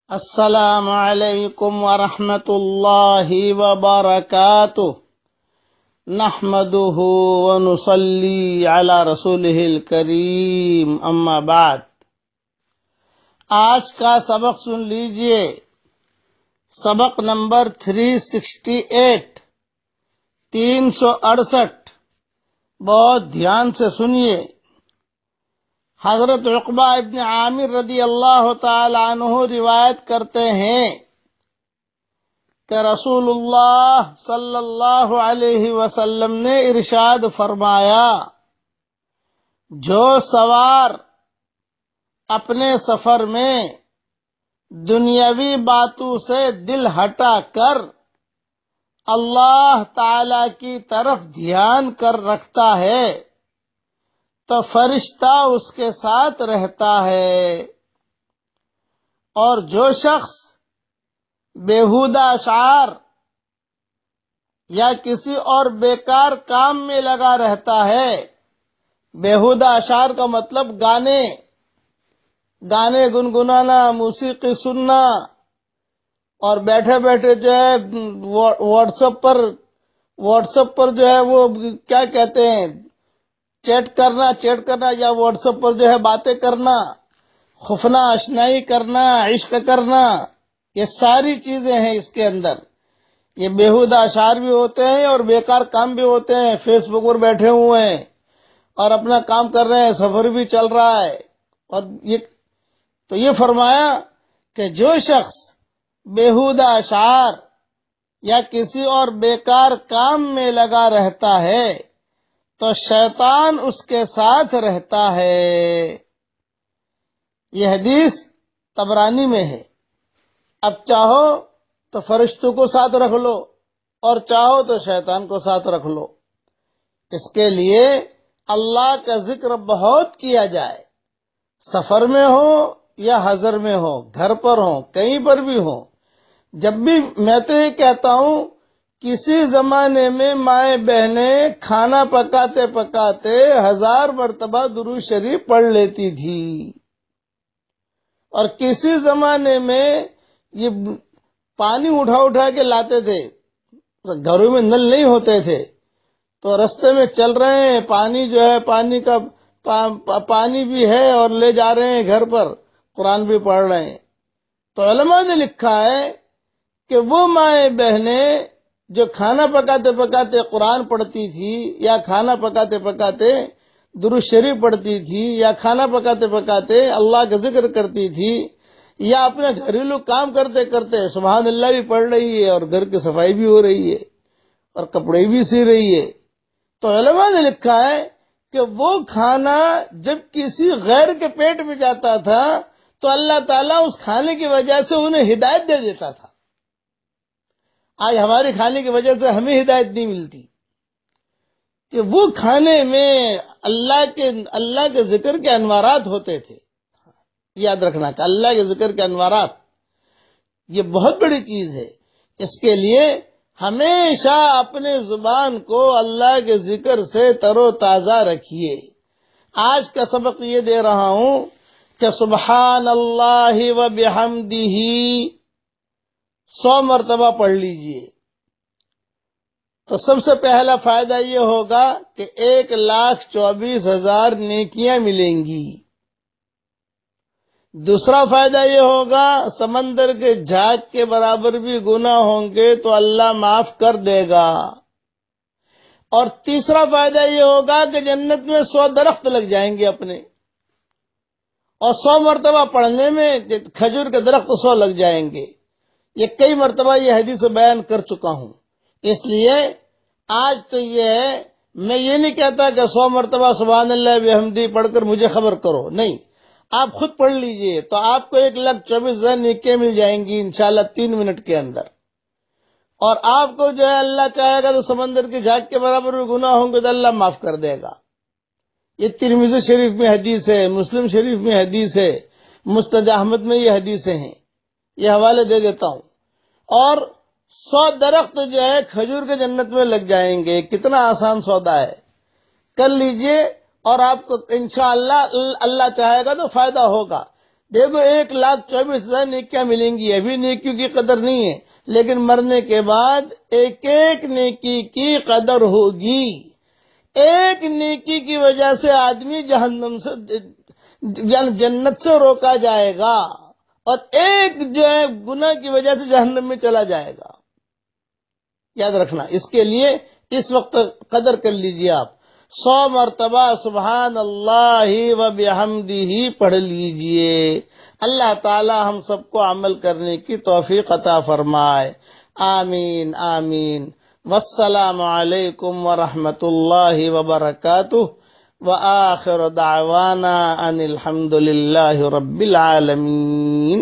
السلام علیکم ورحمۃ اللہ وبرکاتہ نحمده ونصلی علی رسولہ الکریم اما بعد۔ آج کا سبق سن لیجئے، سبق نمبر 368 368۔ بہت دھیان سے سنیے۔ حضرت عقبہ ابن عامر رضی اللہ تعالی عنہ روایت کرتے ہیں کہ رسول اللہ صلی اللہ علیہ وسلم نے ارشاد فرمایا، جو سوار اپنے سفر میں دنیاوی باتوں سے دل ہٹا کر اللہ تعالی کی طرف دھیان کر رکھتا ہے تو فرشتہ اس کے ساتھ رہتا ہے، اور جو شخص بیہودہ اشعار یا کسی اور بیکار کام میں لگا رہتا ہے۔ بیہودہ اشعار کا مطلب گانے گنگنانا، موسیقی سننا، اور بیٹھے بیٹھے جو ہے واٹس ایپ پر جو ہے وہ کیا کہتے ہیں، چیٹ کرنا یا واٹس ایپ پر جو ہے باتیں کرنا، خفنا اشنائی کرنا، عشق کرنا، یہ ساری چیزیں ہیں اس کے اندر۔ یہ بیہودہ اشعار بھی ہوتے ہیں اور بیکار کام بھی ہوتے ہیں۔ فیس بک پر بیٹھے ہوئے ہیں اور اپنا کام کر رہے ہیں، سفر بھی چل رہا ہے، اور یہ فرمایا کہ جو شخص بیہودہ اشعار یا کسی اور بیکار کام میں لگا رہتا ہے تو شیطان اس کے ساتھ رہتا ہے۔ یہ حدیث طبرانی میں ہے۔ اب چاہو تو فرشتوں کو ساتھ رکھ لو اور چاہو تو شیطان کو ساتھ رکھ لو۔ اس کے لیے اللہ کا ذکر بہت کیا جائے، سفر میں ہو یا حضر میں ہو، گھر پر ہو، کہیں پر بھی ہو۔ جب بھی میں تو یہ کہتا ہوں، کسی زمانے میں مائیں بہنیں کھانا پکاتے پکاتے 1000 مرتبہ درود شریف پڑھ لیتی تھی، اور کسی زمانے میں یہ پانی اٹھا کے لاتے تھے، گھروں میں نل نہیں ہوتے تھے، تو رستے میں چل رہے ہیں، پانی جو ہے پانی بھی ہے اور لے جا رہے ہیں گھر پر، قرآن بھی پڑھ رہے ہیں۔ تو علماء نے لکھا ہے کہ وہ مائیں بہنیں جو کھانا پکاتے پکاتے قرآن پڑھتی تھی، یا کھانا پکاتے پکاتے درود شریف پڑھتی تھی، یا کھانا پکاتے پکاتے اللہ کا ذکر کرتی تھی، یا اپنے گھریلو کام کرتے کرتے سبحان اللہ بھی پڑھ رہی ہے، اور گھر کی صفائی بھی ہو رہی ہے، اور کپڑے بھی سی رہی ہے، تو علماء نے لکھا ہے کہ وہ کھانا جب کسی غیر کے پیٹ میں جاتا تھا تو اللہ تعالیٰ اس کھانے کی وجہ سے انہیں ہدایت دے دیتا تھا۔ آج ہمارے کھانے کی وجہ سے ہمیں ہدایت نہیں ملتی، کہ وہ کھانے میں اللہ کے ذکر کے انوارات ہوتے تھے۔ یاد رکھنا کہ اللہ کے ذکر کے انوارات یہ بہت بڑی چیز ہے۔ اس کے لیے ہمیشہ اپنے زبان کو اللہ کے ذکر سے تر و تازہ رکھیے۔ آج کا سبق یہ دے رہا ہوں کہ سبحان اللہ و بحمدہ 100 مرتبہ پڑھ لیجئے، تو سب سے پہلا فائدہ یہ ہوگا کہ 1,24,000 نیکیاں ملیں گی۔ دوسرا فائدہ یہ ہوگا، سمندر کے جھاگ کے برابر بھی گناہ ہوں گے تو اللہ معاف کر دے گا۔ اور تیسرا فائدہ یہ ہوگا کہ جنت میں 100 درخت لگ جائیں گے اپنے، اور 100 مرتبہ پڑھنے میں کھجور کے درخت 100 لگ جائیں گے۔ یہ کئی مرتبہ یہ حدیث بیان کر چکا ہوں، اس لیے آج تو یہ ہے، میں یہ نہیں کہتا کہ 100 مرتبہ سبحان اللہ بحمدہ پڑھ کر مجھے خبر کرو، نہیں، آپ خود پڑھ لیجئے تو آپ کو 1,24,000 نیکیاں مل جائیں گی انشاءاللہ 3 منٹ کے اندر۔ اور آپ کو جو ہے اللہ چاہے گا تو سمندر کی جھاگ کے برابر بھی گناہ ہوں گے تو اللہ معاف کر دے گا۔ یہ ترمذی شریف میں حدیث ہے، مسلم شریف میں حدیث ہے، مسند احمد میں یہ حدیثیں ہیں، یہ حوالے دے دیتا ہوں۔ اور 100 درخت جو ہے کھجور کے جنت میں لگ جائیں گے۔ کتنا آسان سودا ہے، کر لیجئے، اور آپ کو انشاءاللہ اللہ چاہے گا تو فائدہ ہوگا۔ دیکھو 1,24,000 نیکیاں ملیں گی، ابھی نیکیوں کی قدر نہیں ہے، لیکن مرنے کے بعد ایک ایک نیکی کی قدر ہوگی۔ ایک نیکی کی وجہ سے آدمی جہنم سے جنت سے روکا جائے گا، اور ایک جو ہے گناہ کی وجہ سے جہنم میں چلا جائے گا۔ یاد رکھنا، اس کے لیے اس وقت قدر کر لیجئے، آپ 100 مرتبہ سبحان اللہ و بحمدہ پڑھ لیجئے۔ اللہ تعالی ہم سب کو عمل کرنے کی توفیق عطا فرمائے، آمین آمین۔ والسلام علیکم ورحمۃ اللہ وبرکاتہ، وآخر دعوانا ان الحمد للہ رب العالمین۔